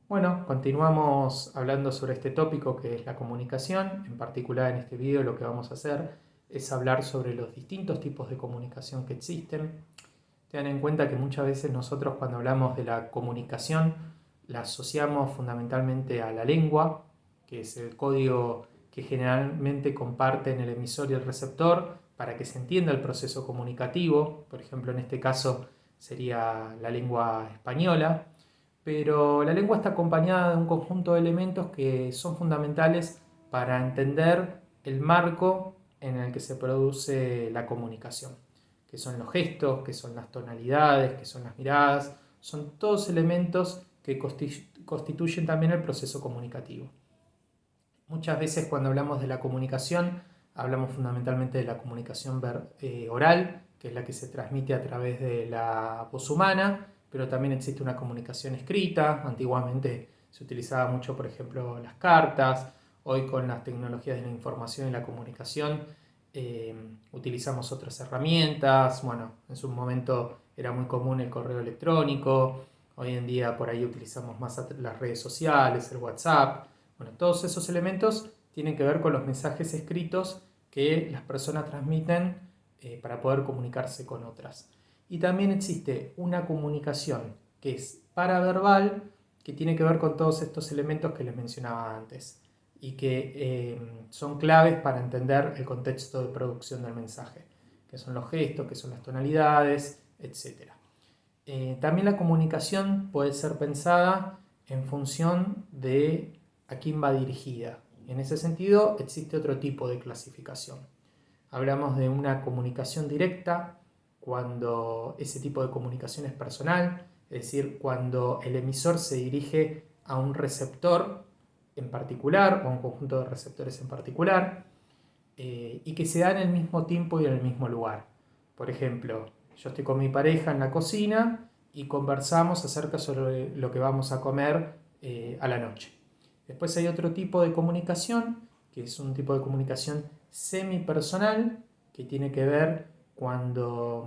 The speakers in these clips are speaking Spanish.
Bueno, continuamos hablando sobre este tópico que es la comunicación. En particular en este video lo que vamos a hacer es hablar sobre los distintos tipos de comunicación que existen. Tengan en cuenta que muchas veces nosotros cuando hablamos de la comunicación la asociamos fundamentalmente a la lengua, que es el código que generalmente comparten el emisor y el receptor para que se entienda el proceso comunicativo. Por ejemplo, en este caso sería la lengua española, pero la lengua está acompañada de un conjunto de elementos que son fundamentales para entender el marco en el que se produce la comunicación, que son los gestos, que son las tonalidades, que son las miradas, son todos elementos que constituyen también el proceso comunicativo. Muchas veces cuando hablamos de la comunicación, hablamos fundamentalmente de la comunicación oral, que es la que se transmite a través de la voz humana, pero también existe una comunicación escrita. Antiguamente se utilizaba mucho, por ejemplo, las cartas. Hoy con las tecnologías de la información y la comunicación utilizamos otras herramientas. Bueno, en su momento era muy común el correo electrónico. Hoy en día por ahí utilizamos más las redes sociales, el WhatsApp. Bueno, todos esos elementos tienen que ver con los mensajes escritos que las personas transmiten para poder comunicarse con otras. Y también existe una comunicación que es paraverbal, que tiene que ver con todos estos elementos que les mencionaba antes y que son claves para entender el contexto de producción del mensaje, que son los gestos, que son las tonalidades, etc. También la comunicación puede ser pensada en función de a quién va dirigida. En ese sentido existe otro tipo de clasificación. Hablamos de una comunicación directa cuando ese tipo de comunicación es personal, es decir, cuando el emisor se dirige a un receptor en particular o a un conjunto de receptores en particular y que se da en el mismo tiempo y en el mismo lugar. Por ejemplo, yo estoy con mi pareja en la cocina y conversamos acerca sobre lo que vamos a comer a la noche. Después hay otro tipo de comunicación, que es un tipo de comunicación semipersonal, que tiene que ver cuando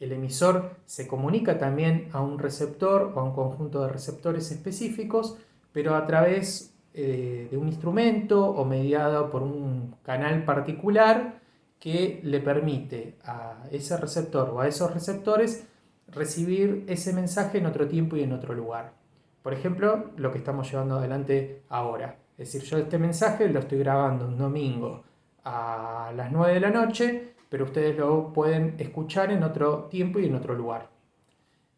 el emisor se comunica también a un receptor o a un conjunto de receptores específicos, pero a través de un instrumento o mediado por un canal particular que le permite a ese receptor o a esos receptores recibir ese mensaje en otro tiempo y en otro lugar. Por ejemplo, lo que estamos llevando adelante ahora. Es decir, yo este mensaje lo estoy grabando un domingo a las 9 de la noche, pero ustedes lo pueden escuchar en otro tiempo y en otro lugar.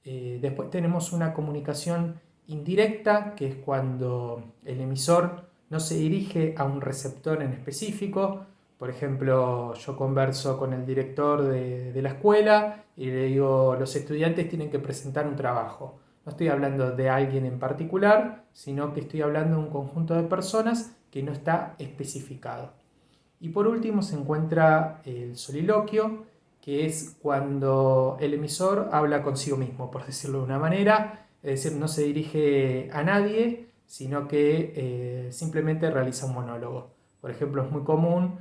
Después tenemos una comunicación indirecta, que es cuando el emisor no se dirige a un receptor en específico. Por ejemplo, yo converso con el director de la escuela y le digo, los estudiantes tienen que presentar un trabajo. No estoy hablando de alguien en particular, sino que estoy hablando de un conjunto de personas que no está especificado. Y por último se encuentra el soliloquio, que es cuando el emisor habla consigo mismo, por decirlo de una manera, es decir, no se dirige a nadie, sino que simplemente realiza un monólogo. Por ejemplo, es muy común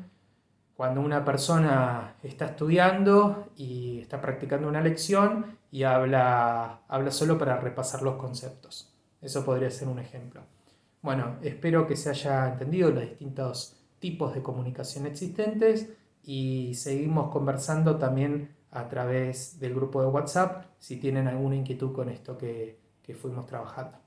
cuando una persona está estudiando y está practicando una lección y habla solo para repasar los conceptos. Eso podría ser un ejemplo. Bueno, espero que se haya entendido los distintos tipos de comunicación existentes y seguimos conversando también a través del grupo de WhatsApp si tienen alguna inquietud con esto que fuimos trabajando.